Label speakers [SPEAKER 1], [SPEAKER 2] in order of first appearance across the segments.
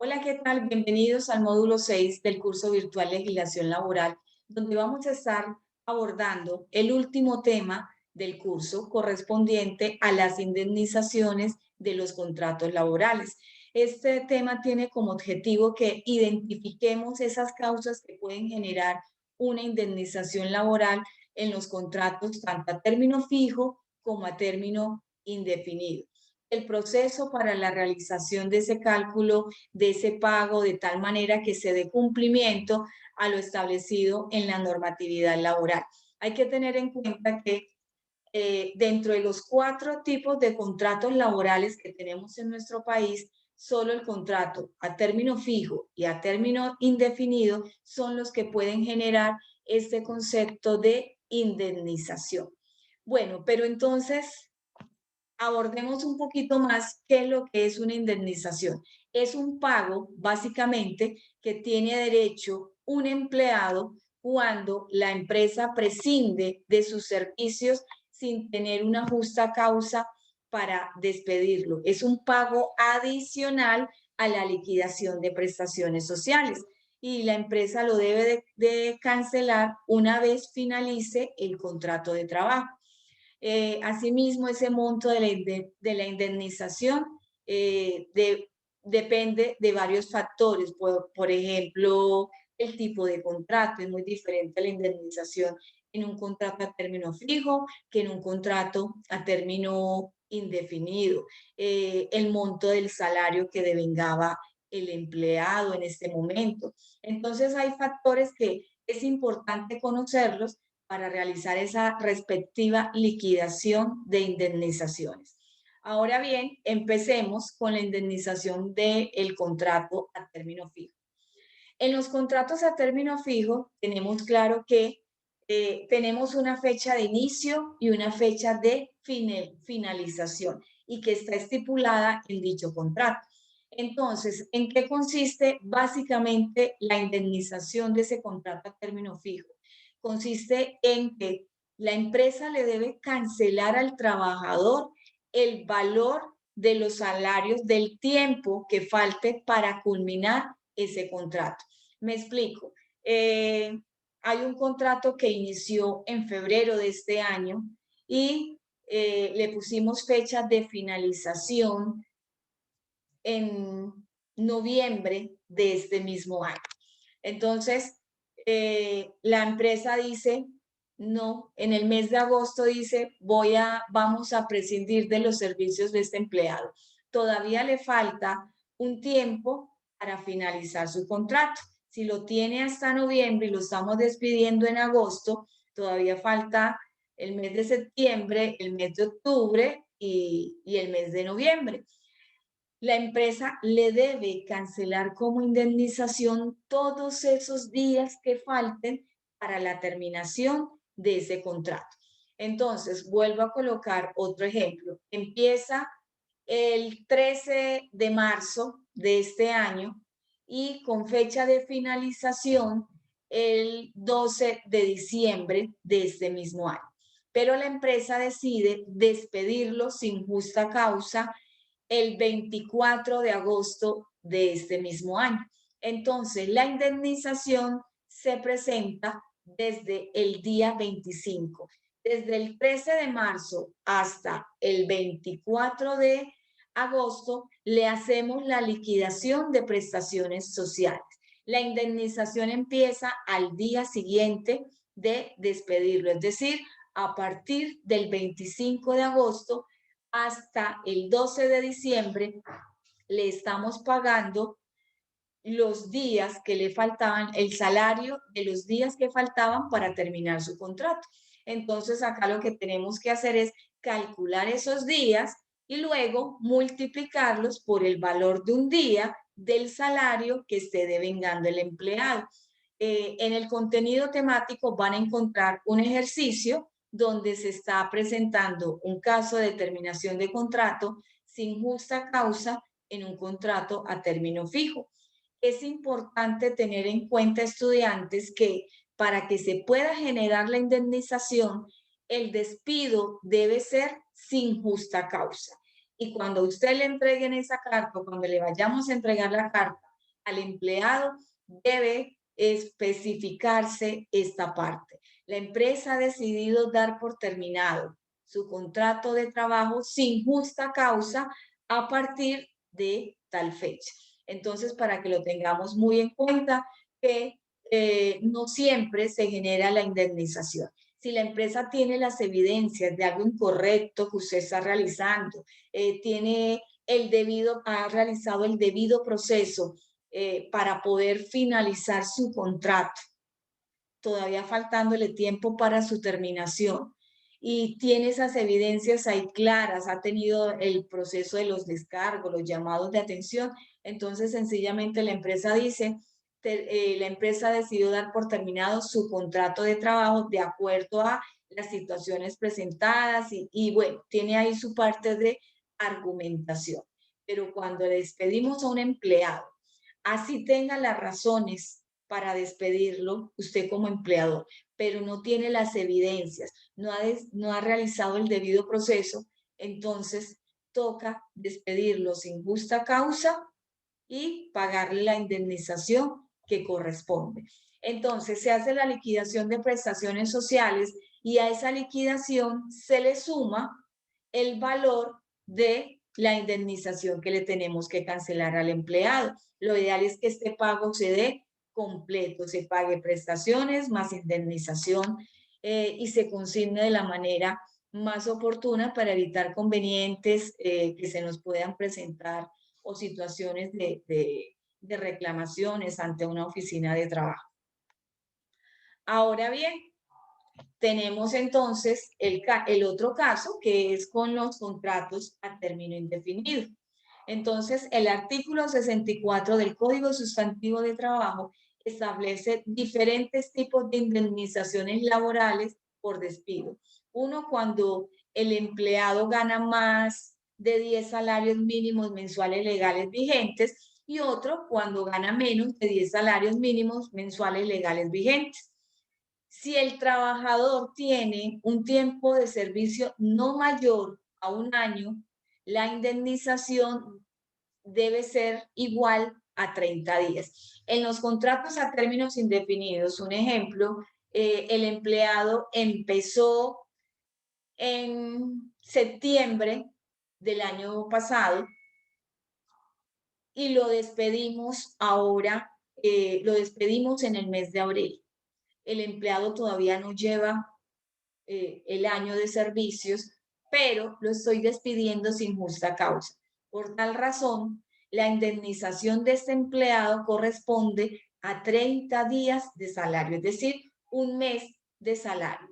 [SPEAKER 1] Hola, ¿qué tal? Bienvenidos al módulo 6 del curso virtual Legislación Laboral, donde vamos a estar abordando el último tema del curso correspondiente a las indemnizaciones de los contratos laborales. Este tema tiene como objetivo que identifiquemos esas causas que pueden generar una indemnización laboral en los contratos tanto a término fijo como a término indefinido. El proceso para la realización de ese cálculo, de ese pago, de tal manera que se dé cumplimiento a lo establecido en la normatividad laboral. Hay que tener en cuenta que dentro de los 4 tipos de contratos laborales que tenemos en nuestro país, solo el contrato a término fijo y a término indefinido son los que pueden generar este concepto de indemnización. Bueno, pero entonces abordemos un poquito más qué es lo que es una indemnización. Es un pago, básicamente, que tiene derecho un empleado cuando la empresa prescinde de sus servicios sin tener una justa causa para despedirlo. Es un pago adicional a la liquidación de prestaciones sociales y la empresa lo debe de cancelar una vez finalice el contrato de trabajo. Asimismo, ese monto de la indemnización depende de varios factores. Por ejemplo, el tipo de contrato es muy diferente a la indemnización en un contrato a término fijo que en un contrato a término indefinido. El monto del salario que devengaba el empleado en este momento. Entonces, hay factores que es importante conocerlos para realizar esa respectiva liquidación de indemnizaciones. Ahora bien, empecemos con la indemnización del contrato a término fijo. En los contratos a término fijo tenemos claro que tenemos una fecha de inicio y una fecha de finalización y que está estipulada en dicho contrato. Entonces, ¿en qué consiste básicamente la indemnización de ese contrato a término fijo? Consiste en que la empresa le debe cancelar al trabajador el valor de los salarios del tiempo que falte para culminar ese contrato. Me explico. Hay un contrato que inició en febrero de este año y le pusimos fecha de finalización en noviembre de este mismo año. Entonces, la empresa dice, no, en el mes de agosto dice, vamos a prescindir de los servicios de este empleado. Todavía le falta un tiempo para finalizar su contrato. Si lo tiene hasta noviembre y lo estamos despidiendo en agosto, todavía falta el mes de septiembre, el mes de octubre y el mes de noviembre. La empresa le debe cancelar como indemnización todos esos días que falten para la terminación de ese contrato. Entonces, vuelvo a colocar otro ejemplo. Empieza el 13 de marzo de este año y con fecha de finalización el 12 de diciembre de este mismo año. Pero la empresa decide despedirlo sin justa causa el 24 de agosto de este mismo año. Entonces, la indemnización se presenta desde el día 25. Desde el 13 de marzo hasta el 24 de agosto, le hacemos la liquidación de prestaciones sociales. La indemnización empieza al día siguiente de despedirlo, es decir, a partir del 25 de agosto hasta el 12 de diciembre le estamos pagando los días que le faltaban, el salario de los días que faltaban para terminar su contrato. Entonces acá lo que tenemos que hacer es calcular esos días y luego multiplicarlos por el valor de un día del salario que esté devengando el empleado. En el contenido temático van a encontrar un ejercicio donde se está presentando un caso de terminación de contrato sin justa causa en un contrato a término fijo. Es importante tener en cuenta, estudiantes, que para que se pueda generar la indemnización, el despido debe ser sin justa causa. Y cuando usted le entreguen esa carta, o cuando le vayamos a entregar la carta al empleado, debe especificarse esta parte. La empresa ha decidido dar por terminado su contrato de trabajo sin justa causa a partir de tal fecha. Entonces, para que lo tengamos muy en cuenta, que no siempre se genera la indemnización. Si la empresa tiene las evidencias de algo incorrecto que usted está realizando, tiene ha realizado el debido proceso para poder finalizar su contrato, todavía faltándole tiempo para su terminación, y tiene esas evidencias ahí claras, ha tenido el proceso de los descargos, los llamados de atención, entonces sencillamente la empresa dice, la empresa decidió dar por terminado su contrato de trabajo de acuerdo a las situaciones presentadas y bueno, tiene ahí su parte de argumentación. Pero cuando le despedimos a un empleado, así tenga las razones para despedirlo, usted como empleador, pero no tiene las evidencias, no ha realizado el debido proceso, entonces toca despedirlo sin justa causa y pagarle la indemnización que corresponde. Entonces se hace la liquidación de prestaciones sociales y a esa liquidación se le suma el valor de la indemnización que le tenemos que cancelar al empleado. Lo ideal es que este pago se dé completo, se pague prestaciones más indemnización y se consigne de la manera más oportuna para evitar convenientes que se nos puedan presentar o situaciones de reclamaciones ante una oficina de trabajo. Ahora bien, tenemos entonces el otro caso, que es con los contratos a término indefinido. Entonces, el artículo 64 del Código Sustantivo de Trabajo establece diferentes tipos de indemnizaciones laborales por despido. Uno, cuando el empleado gana más de 10 salarios mínimos mensuales legales vigentes, y otro, cuando gana menos de 10 salarios mínimos mensuales legales vigentes. Si el trabajador tiene un tiempo de servicio no mayor a un año, la indemnización debe ser igual a 30 días. En los contratos a términos indefinidos, un ejemplo, el empleado empezó en septiembre del año pasado y lo despedimos ahora, lo despedimos en el mes de abril. El empleado todavía no lleva el año de servicios, pero lo estoy despidiendo sin justa causa. Por tal razón, la indemnización de este empleado corresponde a 30 días de salario, es decir, un mes de salario.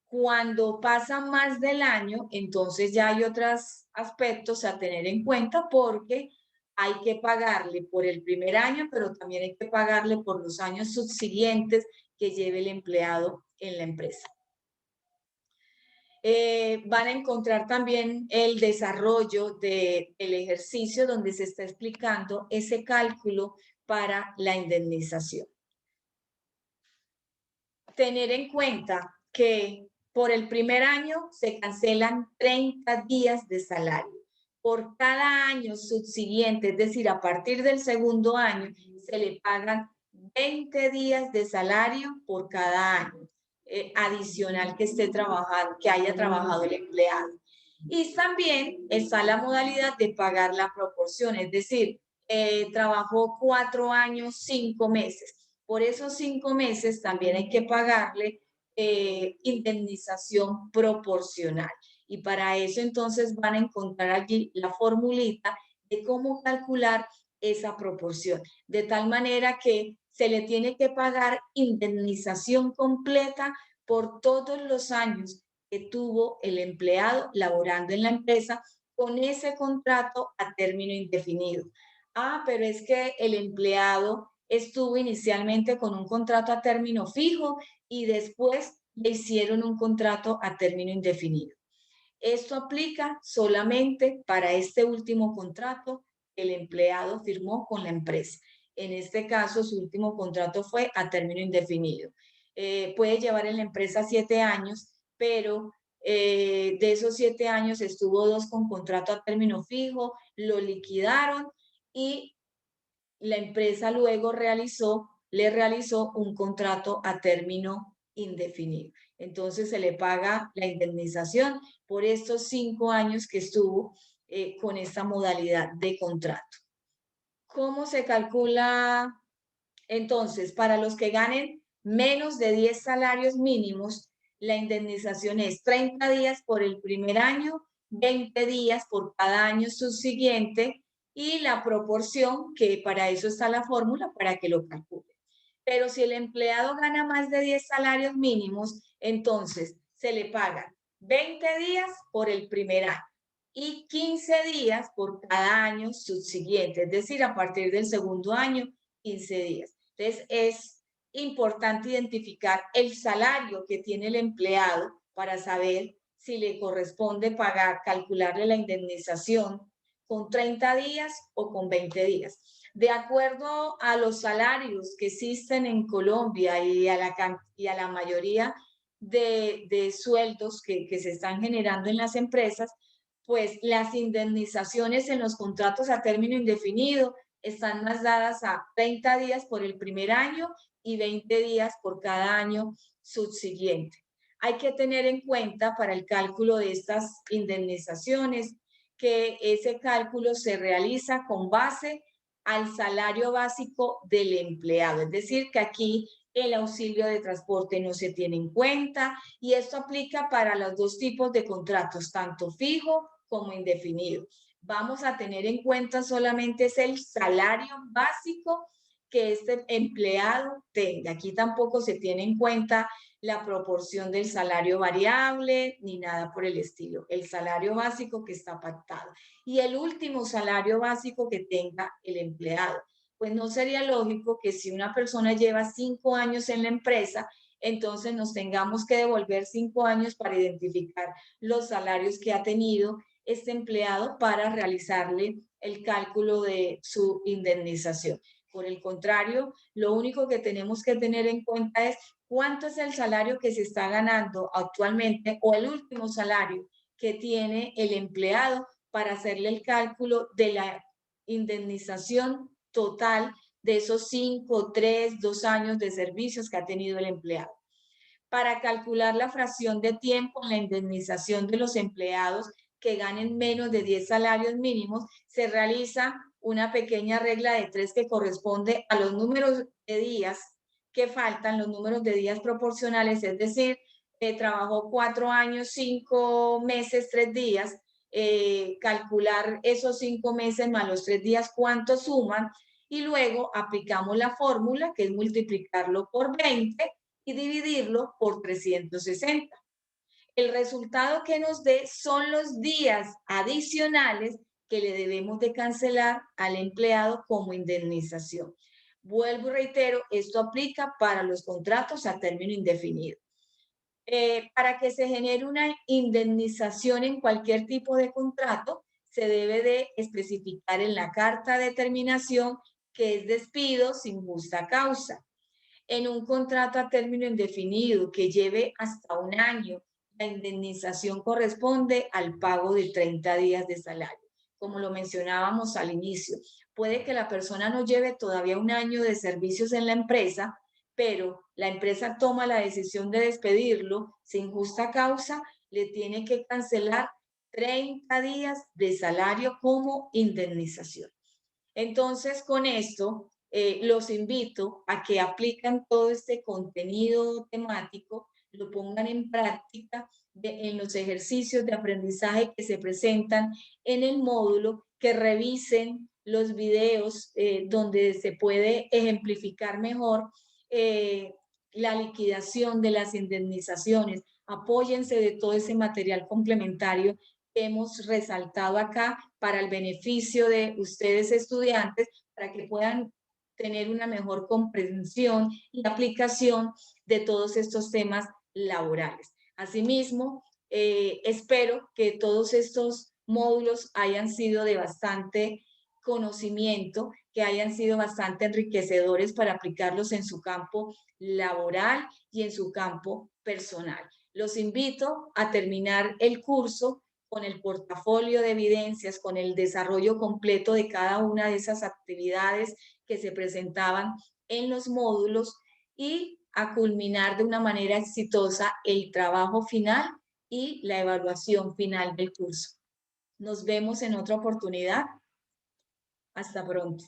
[SPEAKER 1] Cuando pasa más del año, entonces ya hay otros aspectos a tener en cuenta porque hay que pagarle por el primer año, pero también hay que pagarle por los años subsiguientes que lleve el empleado en la empresa. Van a encontrar también el desarrollo del ejercicio donde se está explicando ese cálculo para la indemnización. Tener en cuenta que por el primer año se cancelan 30 días de salario. Por cada año subsiguiente, es decir, a partir del segundo año, se le pagan 20 días de salario por cada año adicional que esté trabajando, que haya trabajado el empleado. Y también está la modalidad de pagar la proporción, es decir, trabajó 4 años, 5 meses. Por esos 5 meses también hay que pagarle indemnización proporcional. Y para eso entonces van a encontrar allí la formulita de cómo calcular esa proporción. De tal manera que se le tiene que pagar indemnización completa por todos los años que tuvo el empleado laborando en la empresa con ese contrato a término indefinido. Ah, pero es que el empleado estuvo inicialmente con un contrato a término fijo y después le hicieron un contrato a término indefinido. Esto aplica solamente para este último contrato que el empleado firmó con la empresa. En este caso, su último contrato fue a término indefinido. Puede llevar en la empresa 7 años, pero de esos 7 años estuvo 2 con contrato a término fijo, lo liquidaron y la empresa luego le realizó un contrato a término indefinido. Entonces se le paga la indemnización por estos 5 años que estuvo con esta modalidad de contrato. ¿Cómo se calcula? Entonces, para los que ganen menos de 10 salarios mínimos, la indemnización es 30 días por el primer año, 20 días por cada año subsiguiente y la proporción, que para eso está la fórmula, para que lo calcule. Pero si el empleado gana más de 10 salarios mínimos, entonces se le pagan 20 días por el primer año y 15 días por cada año subsiguiente, es decir, a partir del segundo año, 15 días. Entonces, es importante identificar el salario que tiene el empleado para saber si le corresponde pagar, calcularle la indemnización con 30 días o con 20 días. De acuerdo a los salarios que existen en Colombia y a la mayoría de sueldos que se están generando en las empresas, pues las indemnizaciones en los contratos a término indefinido están más dadas a 30 días por el primer año y 20 días por cada año subsiguiente. Hay que tener en cuenta para el cálculo de estas indemnizaciones que ese cálculo se realiza con base al salario básico del empleado. Es decir, que aquí el auxilio de transporte no se tiene en cuenta y esto aplica para los dos tipos de contratos, tanto fijo como indefinido. Vamos a tener en cuenta solamente es el salario básico que este empleado tenga. Aquí tampoco se tiene en cuenta la proporción del salario variable ni nada por el estilo. El salario básico que está pactado. Y el último salario básico que tenga el empleado. Pues no sería lógico que si una persona lleva 5 años en la empresa, entonces nos tengamos que devolver 5 años para identificar los salarios que ha tenido este empleado para realizarle el cálculo de su indemnización. Por el contrario, lo único que tenemos que tener en cuenta es cuánto es el salario que se está ganando actualmente o el último salario que tiene el empleado para hacerle el cálculo de la indemnización total de esos 5, 3, 2 años de servicios que ha tenido el empleado. Para calcular la fracción de tiempo en la indemnización de los empleados que ganen menos de 10 salarios mínimos, se realiza una pequeña regla de 3 que corresponde a los números de días que faltan, los números de días proporcionales, es decir, trabajó 4 años, 5 meses, 3 días, calcular esos 5 meses más los 3 días, cuánto suman, y luego aplicamos la fórmula, que es multiplicarlo por 20 y dividirlo por 360. El resultado que nos dé son los días adicionales que le debemos de cancelar al empleado como indemnización. Vuelvo y reitero, esto aplica para los contratos a término indefinido. Para que se genere una indemnización en cualquier tipo de contrato, se debe de especificar en la carta de terminación que es despido sin justa causa. En un contrato a término indefinido que lleve hasta un año, la indemnización corresponde al pago de 30 días de salario. Como lo mencionábamos al inicio, puede que la persona no lleve todavía un año de servicios en la empresa, pero la empresa toma la decisión de despedirlo sin justa causa, le tiene que cancelar 30 días de salario como indemnización. Entonces, con esto, los invito a que apliquen todo este contenido temático, lo pongan en práctica en los ejercicios de aprendizaje que se presentan en el módulo, que revisen los videos donde se puede ejemplificar mejor la liquidación de las indemnizaciones. Apóyense de todo ese material complementario que hemos resaltado acá para el beneficio de ustedes estudiantes, para que puedan tener una mejor comprensión y aplicación de todos estos temas laborales. Asimismo, espero que todos estos módulos hayan sido de bastante conocimiento, que hayan sido bastante enriquecedores para aplicarlos en su campo laboral y en su campo personal. Los invito a terminar el curso con el portafolio de evidencias, con el desarrollo completo de cada una de esas actividades que se presentaban en los módulos y a culminar de una manera exitosa el trabajo final y la evaluación final del curso. Nos vemos en otra oportunidad. Hasta pronto.